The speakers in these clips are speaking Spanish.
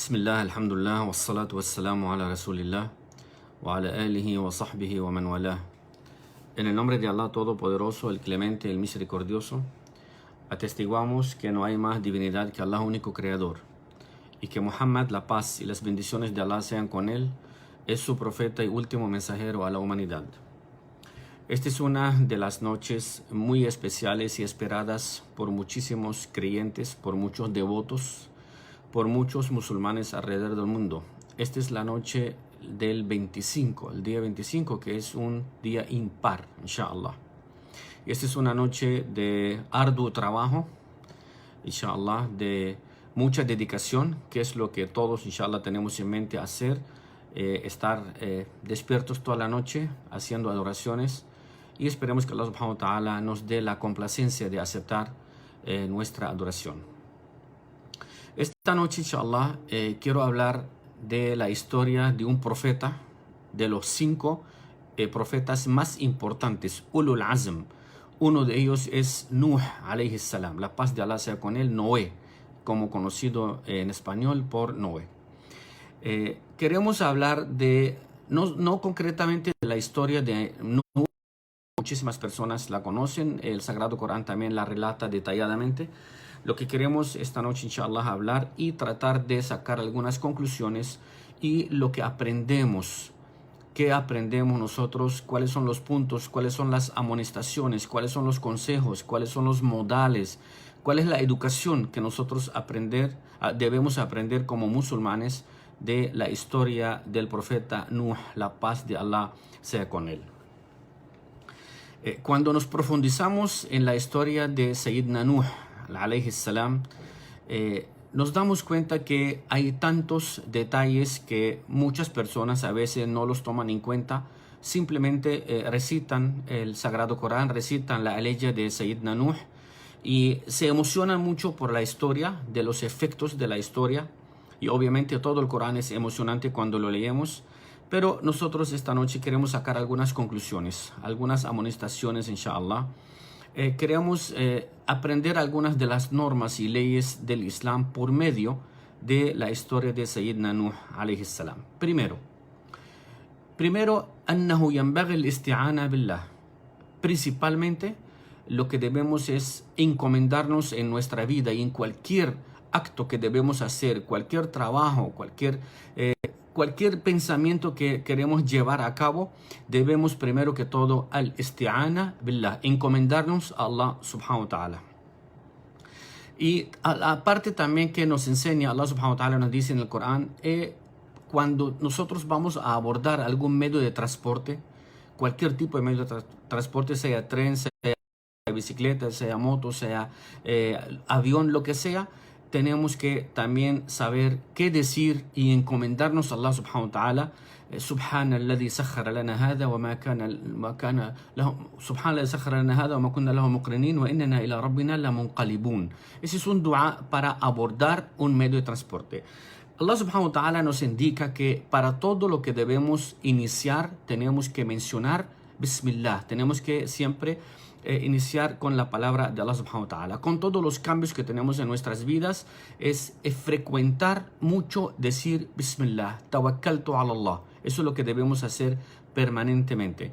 Bismillah, alhamdulillah, wassalatu wassalamu ala rasulillah, wa ala alihi wa sahbihi wa man walah. En el nombre de Allah Todopoderoso, el Clemente, el Misericordioso, atestiguamos que no hay más divinidad que Allah, único Creador, y que Muhammad, la paz y las bendiciones de Allah sean con él, es su profeta y último mensajero a la humanidad. Esta es una de las noches muy especiales y esperadas por muchísimos creyentes, por muchos devotos, por muchos musulmanes alrededor del mundo. Esta es la noche del 25, el día 25, que es un día impar, inshallah. Esta es una noche de arduo trabajo, inshallah, de mucha dedicación, que es lo que todos, inshallah, tenemos en mente hacer, estar despiertos toda la noche haciendo adoraciones, y esperemos que Allah subhanahu wa ta'ala nos dé la complacencia de aceptar nuestra adoración. Esta noche, inshallah, quiero hablar de la historia de un profeta, de los 5 profetas más importantes, Ulul Azm. Uno de ellos es Nuh, alayhi salam, la paz de Allah sea con él, Noé, como conocido en español por Noé. Queremos hablar de, no concretamente de la historia de Nuh. Muchísimas personas la conocen, el Sagrado Corán también la relata detalladamente. Lo que queremos esta noche, inshallah, hablar y tratar de sacar algunas conclusiones y lo que aprendemos. ¿Qué aprendemos nosotros? ¿Cuáles son los puntos? ¿Cuáles son las amonestaciones? ¿Cuáles son los consejos? ¿Cuáles son los modales? ¿Cuál es la educación que nosotros debemos aprender como musulmanes de la historia del profeta Nuh, la paz de Allah sea con él? Cuando nos profundizamos en la historia de Sayyidina Nuh, alayhi salam, nos damos cuenta que hay tantos detalles que muchas personas a veces no los toman en cuenta. Simplemente recitan el Sagrado Corán, recitan la aleya de Sayyidina Nuh y se emocionan mucho por la historia, de los efectos de la historia. Y obviamente todo el Corán es emocionante cuando lo leemos. Pero nosotros esta noche queremos sacar algunas conclusiones, algunas amonestaciones, inshallah. Queremos aprender algunas de las normas y leyes del Islam por medio de la historia de Sayyidina Nuh, alayhi salam. Primero, أنه ينبغي الاستعانة بالله. Principalmente, lo que debemos es encomendarnos en nuestra vida y en cualquier acto que debemos hacer, cualquier trabajo, cualquier pensamiento que queremos llevar a cabo, debemos primero que todo al-isti'ana billah, encomendarnos a Allah subhanahu wa ta'ala. Y aparte también que nos enseña, Allah subhanahu wa ta'ala nos dice en el Corán, cuando nosotros vamos a abordar algún medio de transporte, cualquier tipo de medio de transporte, sea tren, sea bicicleta, sea moto, sea avión, lo que sea, tenemos que también saber qué decir y encomendarnos a Allah subhanahu wa ta'ala. Subhanalladhi sakhara lana hadha wa ma kana lahu subhanalladhi sakhara lana hadha wa ma kunna lahu muqrinin wa innana ila rabbina lamunqalibun. Ese es un dua para abordar un medio de transporte. Allah subhanahu wa ta'ala nos indica que para todo lo que debemos iniciar tenemos que mencionar Bismillah, tenemos que siempre iniciar con la palabra de Allah subhanahu wa ta'ala. Con todos los cambios que tenemos en nuestras vidas, es frecuentar mucho decir Bismillah, tawakkaltu ala Allah. Eso es lo que debemos hacer permanentemente.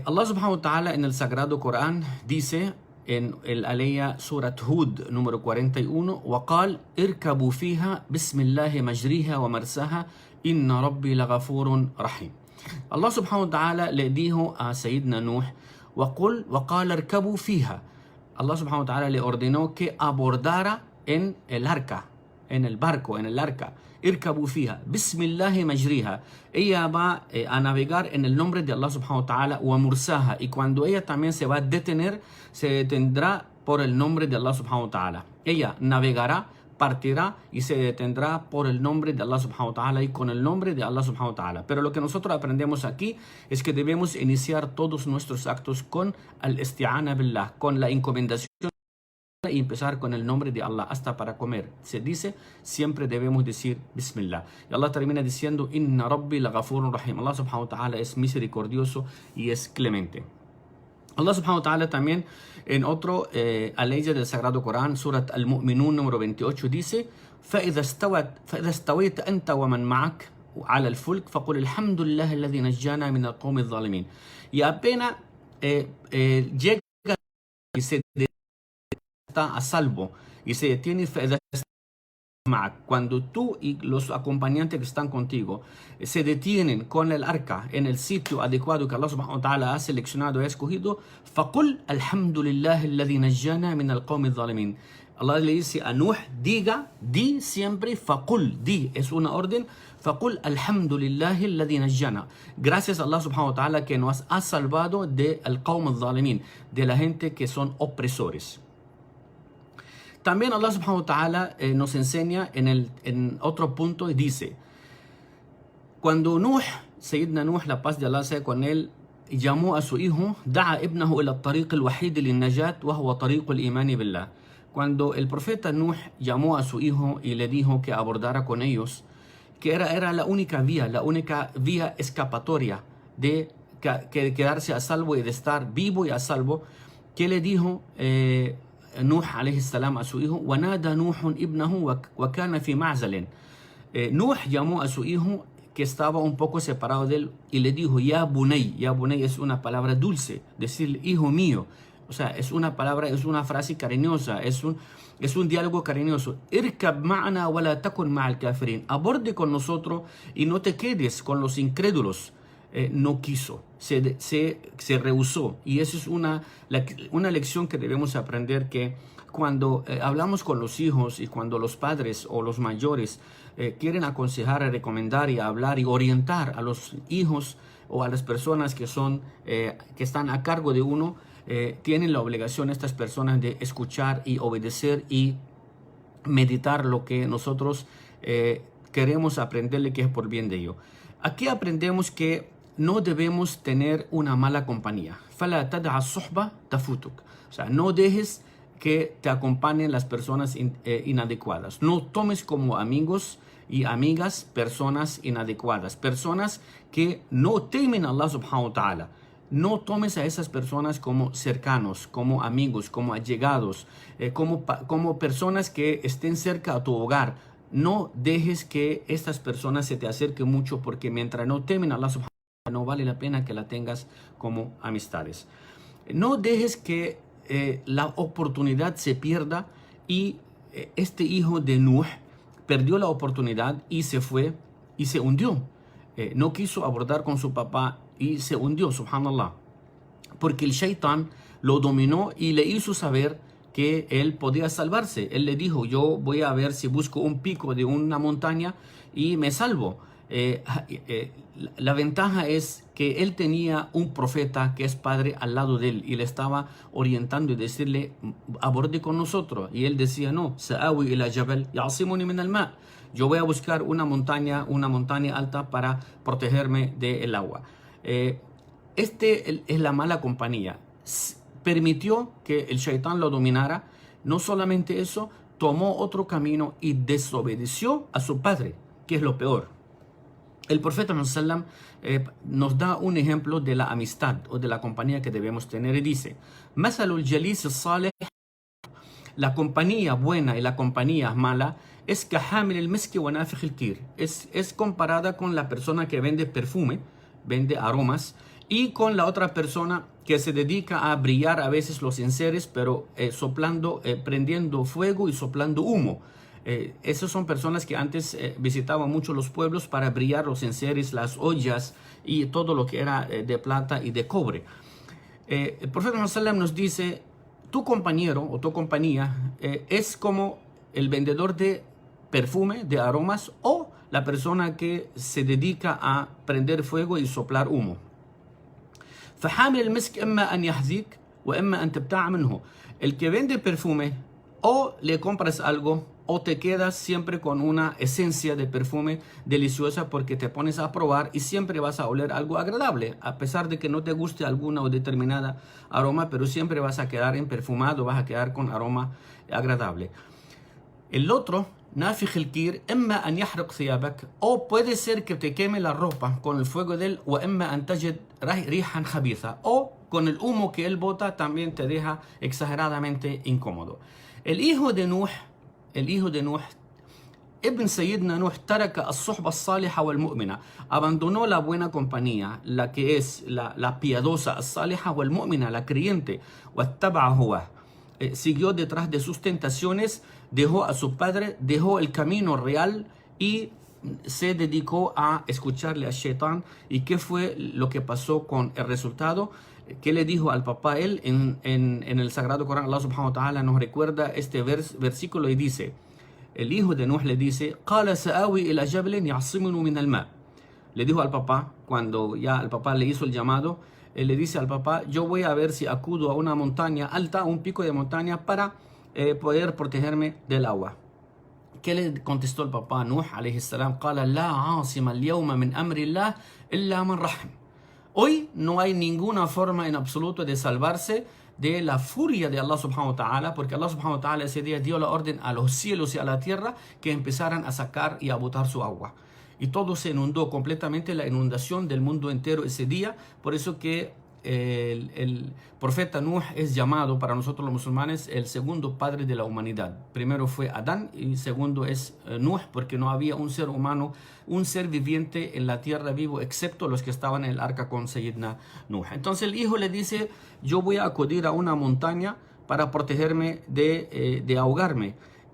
Allah subhanahu wa ta'ala en el Sagrado Corán dice en el aleya Surat Hud número 41, وَقَالْ إِرْكَبُوا فِيهَا بِسْمِ اللَّهِ مَجْرِيهَا وَمَرْسَاهَا إِنَّ رَبِّي لَغَفُورٌ رَحِيمٌ. Allah subhanahu wa ta'ala le dijo a Sayyidina Nuh, وَقَالَ ارْكَبُوا فِيهَا. Allah subhanahu wa ta'ala le ordenó que abordara en el arca, en el barco, en el arca. Irkabu fiha, bismillahi majriha. Ella va a navegar en el nombre de Allah subhanahu wa ta'ala, wa mursaha. Y cuando ella también se va a detener, se detendrá por el nombre de Allah subhanahu wa ta'ala. Ella navegará, partirá y se detendrá por el nombre de Allah subhanahu wa ta'ala y con el nombre de Allah subhanahu wa ta'ala. Pero lo que nosotros aprendemos aquí es que debemos iniciar todos nuestros actos con al-isti'ana billah, con la encomendación, y empezar con el nombre de Allah. Hasta para comer se dice, siempre debemos decir Bismillah. Y Allah termina diciendo, Inna Rabbi laghafurun rahim. Allah subhanahu wa ta'ala es misericordioso y es clemente. Allah subhanahu wa ta'ala también en otro aleya del Sagrado Corán, Surat Al-Mu'minun número 28, dice: فإذا استويت أنت ومن معك على الفلك فقل الحمد لله الذي نجانا من القوم الظالمين. Y apenas llega y se está a salvo y se detiene, cuando tú y los acompañantes que están contigo se detienen con el arca en el sitio adecuado que Allah subhanahu wa ta'ala ha seleccionado y ha escogido, فَقُلْ الْحَمْدُ لِلَّهِ الَّذِي نَجَّانَا مِنَ الْقَوْمِ الظَّالِمِينَ. Allah le dice a Nuh, di siempre, فَقُلْ, es una orden, فَقُلْ الْحَمْدُ لِلَّهِ الَّذِي نَجَّانَا. Gracias a Allah subhanahu wa ta'ala que nos ha salvado de al-Qawm al-Zalimin, de la gente que son opresores. También Allah subhanahu wa ta'ala nos enseña en otro punto y dice: cuando Sayyidina Nuh, la paz de Allah sea con él, llamó a su hijo, da'a ibnahu ila al-tariq al-wahid lin-najat wa huwa tariq al-iman billah. Cuando el profeta Nuh llamó a su hijo y le dijo que abordara con ellos, que era la única vía escapatoria de quedarse a salvo y de estar vivo y a salvo, que le dijo Nuh alayhi salam a su hijo: وَنَادَى نُوحٌ إِبْنَهُ وَكَانَ فِي مَعْزَلٍ. Nuh llamó a su hijo que estaba un poco separado de él y le dijo: Ya bunay. Ya bunay es una palabra dulce, decir hijo mío. O sea, es una palabra, es una frase cariñosa, es un diálogo cariñoso. Irkab ma'ana wa la takun ma'al kafirin. Aborde con nosotros y no te quedes con los incrédulos. No quiso, se rehusó. Y eso es una lección que debemos aprender, que cuando hablamos con los hijos y cuando los padres o los mayores quieren aconsejar, recomendar y hablar y orientar a los hijos o a las personas que están a cargo de uno, tienen la obligación estas personas de escuchar y obedecer y meditar lo que nosotros queremos aprenderle, que es por bien de ellos. Aquí aprendemos que no debemos tener una mala compañía. فَلَا تَدْعَ الصُّحْبَ تَفُوتُكَ. O sea, no dejes que te acompañen las personas inadecuadas. No tomes como amigos y amigas personas inadecuadas, personas que no temen a Allah subhanahu wa ta'ala. No tomes a esas personas como cercanos, como amigos, como allegados, como personas que estén cerca a tu hogar. No dejes que estas personas se te acerquen mucho, porque mientras no temen a Allah subhanahu wa ta'ala, no vale la pena que la tengas como amistades. No dejes que la oportunidad se pierda, y este hijo de Nuh perdió la oportunidad y se fue y se hundió. No quiso abordar con su papá y se hundió, subhanallah, porque el shaitán lo dominó y le hizo saber que él podía salvarse. Él le dijo: yo voy a ver si busco un pico de una montaña y me salvo. La ventaja es que él tenía un profeta que es padre al lado de él y le estaba orientando y decirle: aborde con nosotros. Y él decía: no, sa'awi ila jabal ya'simuni min al-ma'. Yo voy a buscar una montaña alta para protegerme del agua. Es la mala compañía. Permitió que el shaitán lo dominara. No solamente eso, tomó otro camino y desobedeció a su padre, que es lo peor. El profeta sallam nos da un ejemplo de la amistad o de la compañía que debemos tener, y dice: Masalul jalis salih, la compañía buena y la compañía mala es kahamil el miski wa nafikh el kir. Es comparada con la persona que vende perfume, vende aromas, y con la otra persona que se dedica a brillar a veces los enseres, pero prendiendo fuego y soplando humo. Esas son personas que antes visitaban mucho los pueblos para brillar los enseres, las ollas y todo lo que era de plata y de cobre. El profeta sallam nos dice: tu compañero o tu compañía es como el vendedor de perfume, de aromas, o la persona que se dedica a prender fuego y soplar humo. فحامل المسك إما أن يحذيك وإما أن تبتاع منه. El que vende perfume, o le compras algo o te quedas siempre con una esencia de perfume deliciosa, porque te pones a probar y siempre vas a oler algo agradable, a pesar de que no te guste alguna o determinada aroma, pero siempre vas a quedar perfumado, vas a quedar con aroma agradable. El otro, nafikh el kir, emma an yahriq thiyabak, o puede ser que te queme la ropa con el fuego de él, o emma an tajid rihan khabitha, o con el humo que él bota también te deja exageradamente incómodo. El hijo de Nuh, Ibn Sayyidina Nuh, taraka as-suhba as-saliha wal-mu'mina, abandonó la buena compañía, la que es la piadosa, as-saliha wal-mu'mina, la creyente, wattaba'a huwa, siguió detrás de sus tentaciones, dejó a su padre, dejó el camino real y se dedicó a escucharle a Shaitán. ¿Y qué fue lo que pasó con el resultado? ¿Qué le dijo al papá él? En el Sagrado Corán, Allah subhanahu wa ta'ala nos recuerda este versículo y dice, el hijo de Nuh le dice, قَالَ سَآوِي إِلَى جَبْلٍ يَعْصِمُنِي مِنَ الْمَاءِ. Le dijo al papá, cuando ya el papá le hizo el llamado, él le dice al papá, yo voy a ver si acudo a una montaña alta, a un pico de montaña, para poder protegerme del agua. ¿Qué le contestó el papá Nuh alayhi salam? قَالَ لَا عَاصِمَ الْيَوْمَ مِنْ أَمْرِ اللَّهِ إِلَّا مَنْ رَحِمَ. Hoy no hay ninguna forma en absoluto de salvarse de la furia de Allah subhanahu wa ta'ala, porque Allah subhanahu wa ta'ala ese día dio la orden a los cielos y a la tierra que empezaran a sacar y a botar su agua. Y todo se inundó completamente, la inundación del mundo entero ese día. Por eso que el profeta Nuh es llamado para nosotros los musulmanes el segundo padre de la humanidad. Primero fue Adán y segundo es Nuh, porque no había un ser humano, un ser viviente en la tierra vivo, excepto los que estaban en el arca con Sayyidina Nuh. Entonces el hijo le dice, yo voy a acudir a una montaña para protegerme de ahogarme.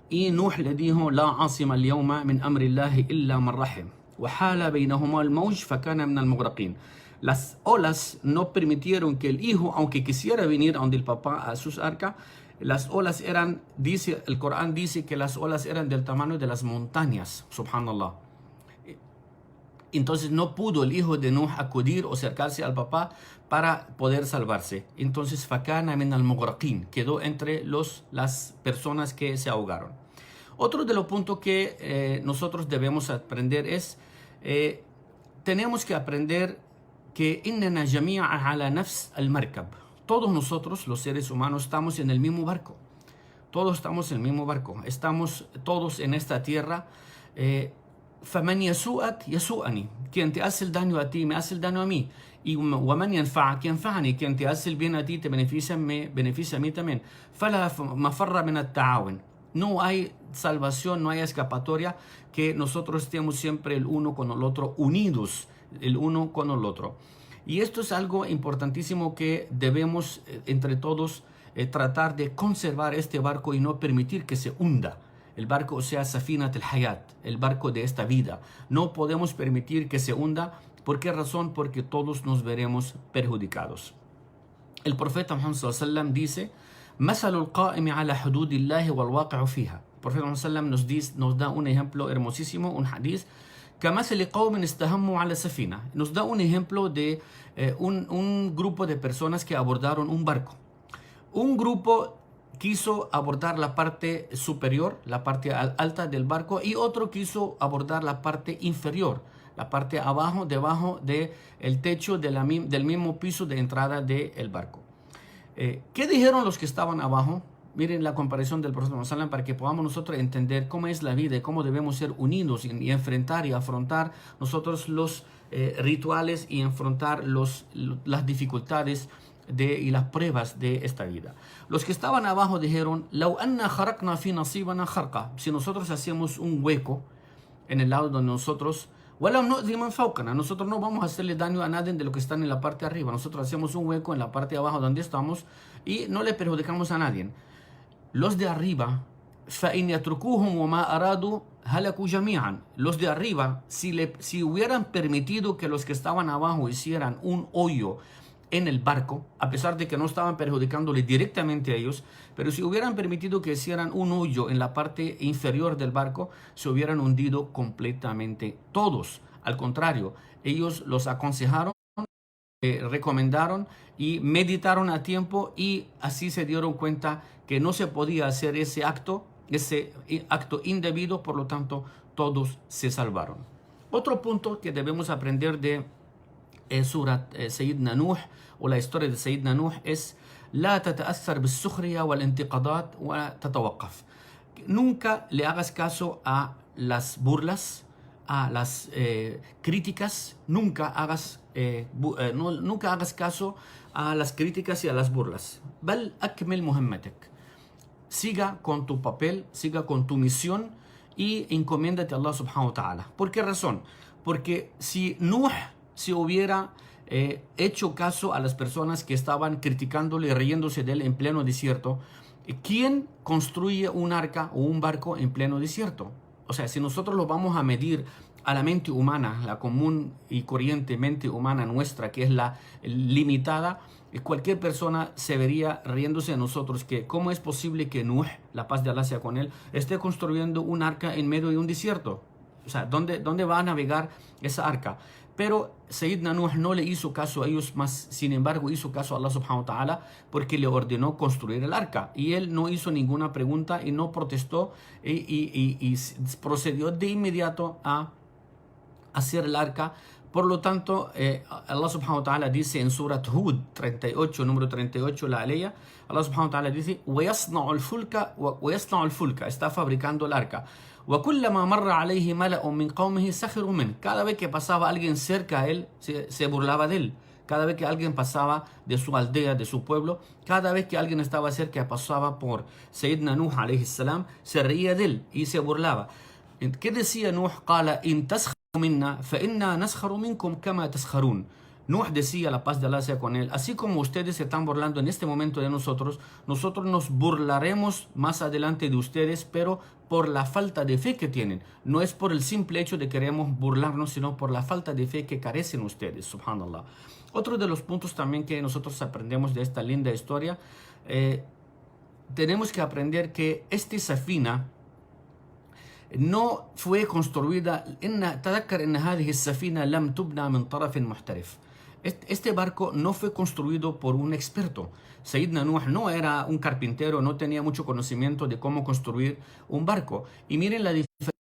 Y Nuh le dijo, la asima al-yawma min amri Allahi illa man rahim. Wa hala baynahuma al-mawj fakana min al-mughraqin. Las olas no permitieron que el hijo, aunque quisiera venir a donde el papá a sus arcas, las olas eran, dice, el Corán dice que las olas eran del tamaño de las montañas, subhanallah. Entonces no pudo el hijo de Nuh acudir o acercarse al papá para poder salvarse. Entonces fakana min al-mughraqin, quedó entre las personas que se ahogaron. Otro de los puntos que nosotros debemos aprender es, tenemos que aprender que innana jami'a ala nafs al-markab. Todos nosotros, los seres humanos, estamos en el mismo barco. Todos estamos en el mismo barco. Estamos todos en esta tierra. فَمَنْ يَسُوءَتْ يَسُوءَنِي. Quien te hace el daño a ti, me hace el daño a mí. Y وَمَنْ يَنْفَعَكْ يَنْفَعَنِي. Quien te hace el bien a ti, te beneficia a mí también. فَلَا مَفَرَّ مِنَ التَّعَاوُنِ. No hay salvación, no hay escapatoria que nosotros estemos siempre el uno con el otro, unidos el uno con el otro. Y esto es algo importantísimo que debemos entre todos tratar de conservar este barco y no permitir que se hunda. El barco, o sea, Safinat al-Hayat, el barco de esta vida. No podemos permitir que se hunda. ¿Por qué razón? Porque todos nos veremos perjudicados. El profeta Muhammad sallallahu alaihi wasallam dice, مثل القائم على حدود الله والواقع فيها. El profeta Muhammad sallallahu alaihi wasallam nos da un ejemplo hermosísimo, un hadith, كمثل قوم استهموا على سفينة. Nos da un ejemplo de un grupo de personas que abordaron un barco. Un grupo quiso abordar la parte superior, la parte alta del barco, y otro quiso abordar la parte inferior, la parte abajo, debajo del techo del mismo piso de entrada del barco. ¿Qué dijeron los que estaban abajo? Miren la comparación del profeta Muhammad para que podamos nosotros entender cómo es la vida y cómo debemos ser unidos y enfrentar y afrontar nosotros los rituales y enfrentar las dificultades y las pruebas de esta vida. Los que estaban abajo dijeron, لو أن خرقنا في نصيبنا خرقة. Si nosotros hacemos un hueco en el lado de nosotros, ولم نؤذي من فوقنا. Nosotros no vamos a hacerle daño a nadie de lo que están en la parte de arriba. Nosotros hacemos un hueco en la parte de abajo donde estamos y no le perjudicamos a nadie. Los de arriba, فإن يتركوهم وما أرادوا هلكوا جميعا. Los de arriba, si hubieran permitido que los que estaban abajo hicieran un hoyo en el barco, a pesar de que no estaban perjudicándole directamente a ellos, pero si hubieran permitido que hicieran un hoyo en la parte inferior del barco, se hubieran hundido completamente todos. Al contrario, ellos los aconsejaron, recomendaron y meditaron a tiempo, y así se dieron cuenta que no se podía hacer ese acto indebido, por lo tanto todos se salvaron. Otro punto que debemos aprender de Surat Sayyidina Nuh o la historia de Sayyidina Nuh es لا تتأثر بالسخرية والانتقادات وتتوقف. Nunca le hagas caso a las burlas, a las críticas, nunca hagas caso a las críticas y a las burlas. Bal akmil muhammadak. Siga con tu papel, siga con tu misión y encomiéndate a Allah subhanahu wa ta'ala. ¿Por qué razón? Porque si Nuh se hubiera hecho caso a las personas que estaban criticándole y riéndose de él en pleno desierto, ¿quién construye un arca o un barco en pleno desierto? O sea, si nosotros lo vamos a medir a la mente humana, la común y corriente mente humana nuestra, que es la limitada, cualquier persona se vería riéndose de nosotros, que cómo es posible que Nuh, la paz de Allah sea con él, esté construyendo un arca en medio de un desierto. O sea, ¿dónde va a navegar esa arca? Pero Sayyidina Nuh no le hizo caso a ellos, más sin embargo hizo caso a Allah subhanahu wa ta'ala, porque le ordenó construir el arca. Y él no hizo ninguna pregunta y no protestó y procedió de inmediato a hacer el arca. Por lo tanto, Allah subhanahu wa ta'ala dice en Surat Hud 38, número 38, la aleya, Allah subhanahu wa ta'ala dice, وَيَصْنَعُ الْفُلْكَ, está fabricando el arca. وَكُلَّمَا مَرَّ عَلَيْهِ مَلَأٌ مِّن قَوْمِهِ سَخِرُوا مِنْهُ. Cada vez que pasaba alguien cerca a él, se burlaba de él. Cada vez que alguien pasaba de su aldea, de su pueblo, cada vez que alguien estaba cerca, pasaba por Sayyidina Nuh alayhi salam, se reía de él y se burlaba. ¿Qué decía Nuh? قَالَ إِن تَسْخَرُوا مِنَّا فَإِنَّا نَسْخَرُ مِنْكُمْ كَمَا تَسْخَرُونَ. Nuh decía, la paz de Allah sea con él, así como ustedes se están burlando en este momento de nosotros, nosotros nos burlaremos más adelante de ustedes, pero por la falta de fe que tienen. No es por el simple hecho de queremos burlarnos, sino por la falta de fe que carecen ustedes, subhanallah. Otro de los puntos también que nosotros aprendemos de esta linda historia, tenemos que aprender que este safina no fue construida. تذكر ان هذه السفينة لم تبنى من طرف محترف. Este barco no fue construido por un experto. Sayyidina Nuh no era un carpintero, no tenía mucho conocimiento de cómo construir un barco. Y miren la diferencia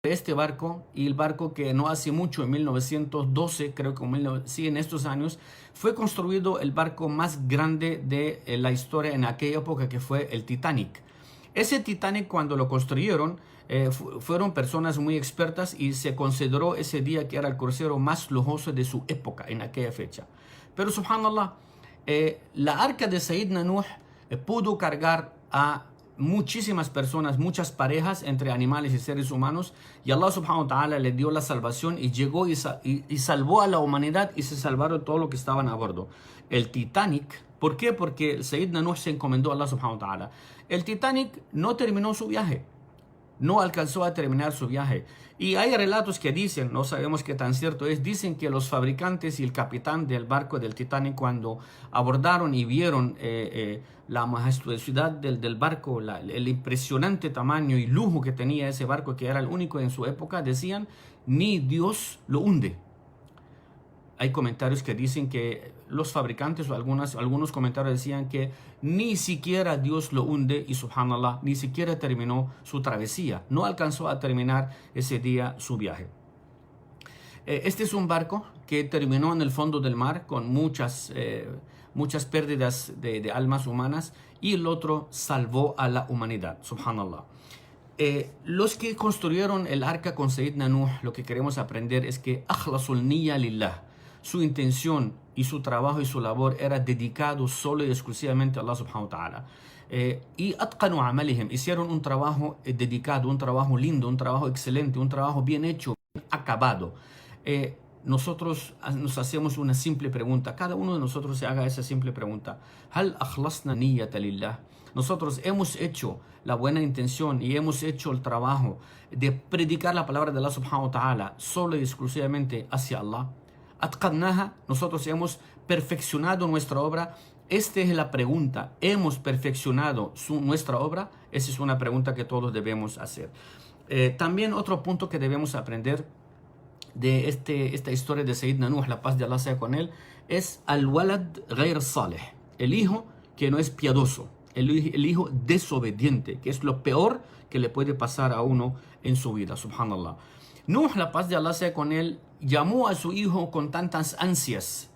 de este barco y el barco que no hace mucho, en 1912, creo que sí, en estos años, fue construido el barco más grande de la historia en aquella época, que fue el Titanic. Ese Titanic, cuando lo construyeron, fueron personas muy expertas y se consideró ese día que era el crucero más lujoso de su época en aquella fecha. Pero subhanallah, la arca de Sayyidina Nuh pudo cargar a muchísimas personas, muchas parejas entre animales y seres humanos, y Allah subhanahu wa ta'ala le dio la salvación y llegó y salvó a la humanidad, y se salvaron todos los que estaban a bordo. El Titanic, ¿por qué? Porque Sayyidina Nuh se encomendó a Allah subhanahu wa ta'ala. El Titanic no terminó su viaje, no alcanzó a terminar su viaje. Y hay relatos que dicen, no sabemos qué tan cierto es, dicen que los fabricantes y el capitán del barco del Titanic, cuando abordaron y vieron la majestuosidad del barco, el impresionante tamaño y lujo que tenía ese barco, que era el único en su época, decían, ni Dios lo hunde. Hay comentarios que dicen que los fabricantes o algunos comentarios decían que ni siquiera Dios lo hunde, y subhanallah, ni siquiera terminó su travesía. No alcanzó a terminar ese día su viaje. Este es un barco que terminó en el fondo del mar con muchas pérdidas de almas humanas, y el otro salvó a la humanidad, subhanallah. Los que construyeron el arca con Sayyidina Nuh, lo que queremos aprender es que akhlasul niyya lillah. Su intención y su trabajo y su labor era dedicado solo y exclusivamente a Allah subhanahu wa ta'ala. Y atqanu amalihim, hicieron un trabajo dedicado, un trabajo lindo, un trabajo excelente, un trabajo bien hecho, bien acabado. Nosotros nos hacemos una simple pregunta, cada uno de nosotros se haga esa simple pregunta: ¿Hal akhlasna niyyata lillah? Nosotros hemos hecho la buena intención y hemos hecho el trabajo de predicar la palabra de Allah subhanahu wa ta'ala solo y exclusivamente hacia Allah. Atqadnaha, nosotros hemos perfeccionado nuestra obra. Esta es la pregunta: ¿hemos perfeccionado nuestra obra? Esa es una pregunta que todos debemos hacer. También otro punto que debemos aprender de esta historia de Sayyidina Nuh, la paz de Allah sea con él, es al-walad ghayr salih, el hijo que no es piadoso, el hijo desobediente, que es lo peor que le puede pasar a uno en su vida, subhanallah. Nuh, la paz de Allah sea con él, llamó a su hijo con tantas ansias.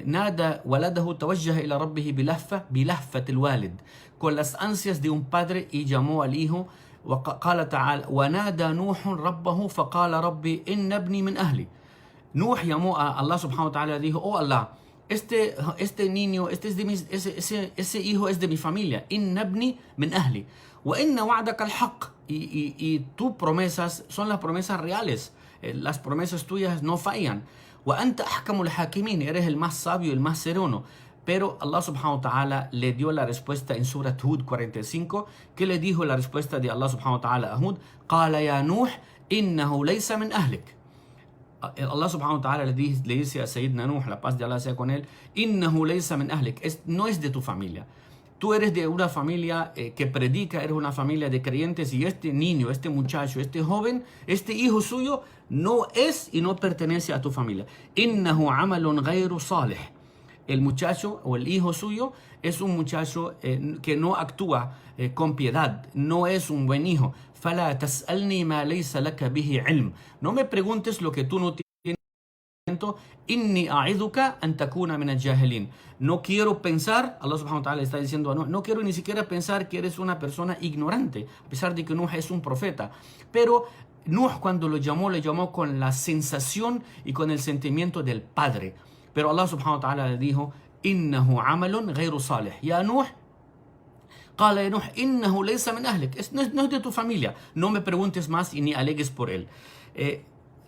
Nada waladahu tawajjaha ila rabbihi bilahfat alwalid, con las ansias de un padre, y llamó al hijo وقال تعالى ونادى نوح ربه فقال ربي إن ابني من أهلي. Nuh llamó a Allah subhanahu wa ta'ala y dijo, oh Allah, este niño, ese hijo es de mi familia. Inna ibni min ahli. Wa inna wa'daka al-haq. Y tus promesas son las promesas reales. Las promesas tuyas no fallan. Wa anta ahkamul hakimin. Eres el más sabio, el más sereno. Pero Allah subhanahu wa ta'ala le dio la respuesta en Surat Hud 45. ¿Qué le dijo la respuesta de Allah subhanahu wa ta'ala a Hud? Qala ya Nuh, innahu laysa min ahlik. Allah subhanahu wa ta'ala le dice a Sayyidina Nuh, la paz de Allah sea con él, innahu laysa min ahlik, no es de tu familia. Tú eres de una familia que predica, eres una familia de creyentes, y este niño, este muchacho, este joven, este hijo suyo no es y no pertenece a tu familia. Innahu amalun ghayru salih. El muchacho o el hijo suyo es un muchacho que no actúa con piedad, no es un buen hijo. فَلَا تَسْأَلْنِي مَا لَيْسَ لَكَ بِهِ عِلْمٍ. No me preguntes lo que tú no tienes conocimiento. إِنِّي أَعِذُكَ أَن تَكُونَ مِنَ الْجَاهِلِينَ. No quiero pensar, Allah subhanahu wa ta'ala le está diciendo, no quiero ni siquiera pensar que eres una persona ignorante, a pesar de que Nuh es un profeta. Pero Nuh cuando le llamó con la sensación y con el sentimiento del padre. Pero Allah subhanahu wa ta'ala le dijo, إِنَّهُ عَمَلٌ غَيْرُ صَالِحٍ. Ya Nuh, قال يا نوح إنه ليس من أهلك. No es de tu familia. No me preguntes más y ni alegues por él.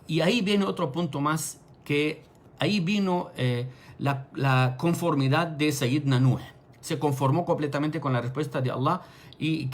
Y ahí viene otro punto más, que ahí vino la conformidad de Sayyidina Nuh. Se conformó completamente con la respuesta de Allah y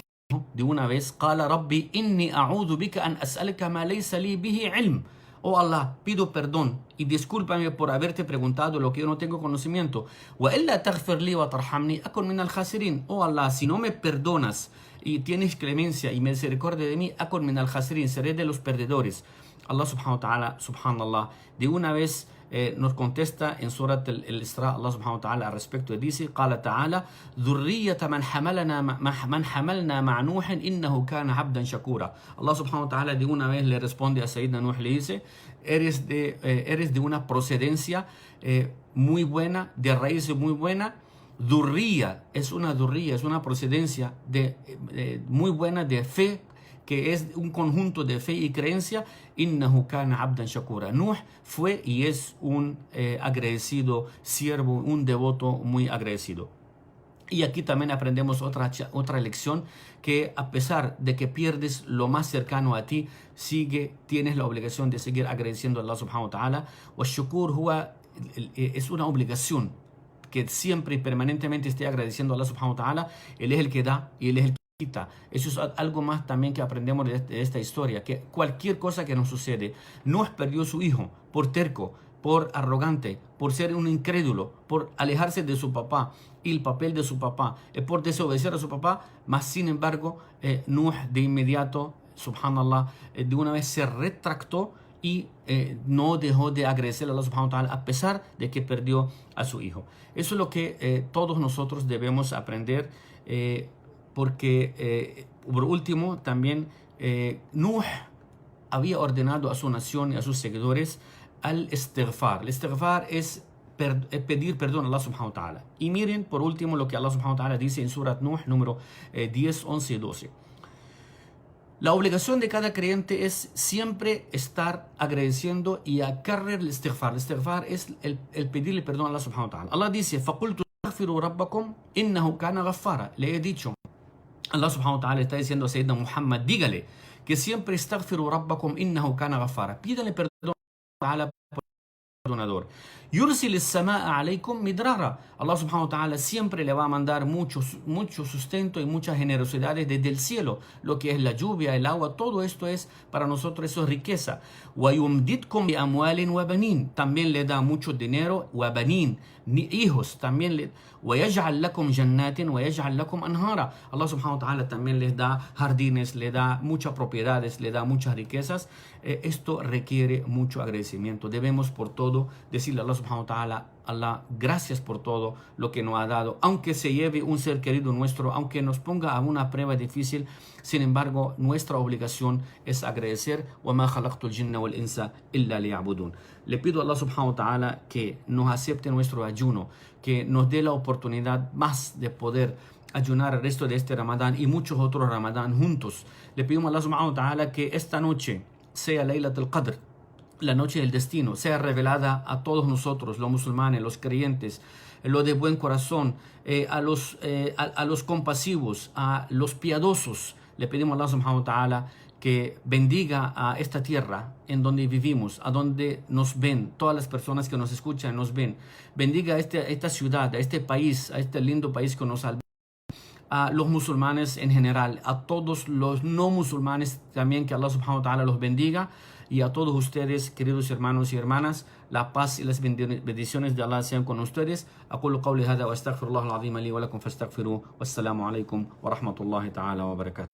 de una vez, قال ربي إني أعوذ بك أن أسألك ما ليس لي به علم. Oh Allah, pido perdón y discúlpame por haberte preguntado lo que yo no tengo conocimiento. وَإِلَّا تَغْفِرْ لِي وَتَرْحَمْنِي أَكُنْ مِنَ الْخَاسِرِينَ. Oh Allah, si no me perdonas y tienes clemencia y misericordia de mí, أَكُنْ مِنَ الْخَاسِرِينَ, seré de los perdedores. Allah subhanahu wa ta'ala, subhanallah, de una vez nos contesta en Surat al-Isra, Allah subhanahu wa ta'ala al respecto, dice, قال تعالى ذُرِّيَّةَ مَنْ حَمَلْنَا مَعْ نُوحٍ إِنَّهُ كَانَ عَبْدًا شَكُورًا. Allah subhanahu wa ta'ala de una vez le responde a Sayyidina Nuh, le dice, eres de una procedencia muy buena, de raíces muy buena. Durría es una procedencia muy buena de fe, que es un conjunto de fe y creencia. Innahu kana abdan shakura. Nuh fue y es un agradecido siervo, un devoto muy agradecido. Y aquí también aprendemos otra lección, que a pesar de que pierdes lo más cercano a ti, tienes la obligación de seguir agradeciendo a Allah subhanahu wa ta'ala. Wa shukur es una obligación que siempre y permanentemente esté agradeciendo a Allah subhanahu wa ta'ala. Él es el que da y Él es el que quita. Eso es algo más también que aprendemos de esta historia, que cualquier cosa que nos sucede, Nuh perdió su hijo por terco, por arrogante, por ser un incrédulo, por alejarse de su papá y el papel de su papá, por desobedecer a su papá, mas sin embargo Nuh de inmediato, subhanallah, de una vez se retractó y no dejó de agradecer a Allah subhanahu wa ta'ala a pesar de que perdió a su hijo. Eso es lo que todos nosotros debemos aprender, porque por último también Nuh había ordenado a su nación y a sus seguidores al istighfar. El istighfar es pedir perdón a Allah subhanahu wa ta'ala. Y miren por último lo que Allah subhanahu wa ta'ala dice en Surat Nuh número 10, 11 y 12. La obligación de cada creyente es siempre estar agradeciendo y akarrer el istighfar. El istighfar es el pedirle perdón a Allah subhanahu wa ta'ala. Allah dice, فَقُلْتُ اسْتَغْفِرُوا رَبَّكُمْ إِنَّهُ كَانَ غَفَّارًا. Le he dicho, Allah subhanahu wa ta'ala está diciendo a Sayyidina Muhammad, dígale que siempre استغفروا ربكم إنه كان غفارا. Pídale perdón a Allah perdonador. يرسل السماء عليكم مدرارا. Allah subhanahu wa ta'ala siempre le va a mandar mucho sustento y muchas generosidades desde el cielo, lo que es la lluvia, el agua, todo esto es para nosotros, eso es riqueza. وَيُمْدِدْكُمْ بِأَمْوَالٍ وَبَنِينَ. También le da mucho dinero, وَبَنِينَ, hijos, también le وَيَجْعَلْ لَكُمْ جَنَّاتٍ وَيَجْعَلْ لَكُمْ أَنْهَارًا. Allah subhanahu wa ta'ala también les da jardines, le da muchas propiedades, le da muchas riquezas. Esto requiere mucho agradecimiento. Debemos por todo decirle a Allah subhanahu wa ta'ala, Allah, gracias por todo lo que nos ha dado, aunque se lleve un ser querido nuestro, aunque nos ponga a una prueba difícil. Sin embargo, nuestra obligación es agradecer. وَمَا خَلَقْتُ الْجِنَّ وَالْإِنسَ إِلَّا لِيَعْبُدُونَ. Le pido a Allah subhanahu wa ta'ala que nos acepte nuestro ayuno, que nos dé la oportunidad más de poder ayunar el resto de este Ramadán y muchos otros Ramadán juntos. Le pedimos a Allah subhanahu wa ta'ala que esta noche sea Laylatul Qadr, la noche del destino, sea revelada a todos nosotros, los musulmanes, los creyentes, los de buen corazón, a los compasivos, a los piadosos. Le pedimos a Allah subhanahu wa ta'ala que bendiga a esta tierra en donde vivimos, a donde nos ven, todas las personas que nos escuchan nos ven. Bendiga a esta ciudad, a este país, a este lindo país que nos alberga, a los musulmanes en general, a todos los no musulmanes también, que Allah subhanahu wa ta'ala los bendiga, y a todos ustedes, queridos hermanos y hermanas, la paz y las bendiciones de Allah sean con ustedes. أقول قولي هذا وأستغفر الله العظيم لي ولكم فاستغفروه والسلام عليكم ورحمة الله تعالى وبركاته.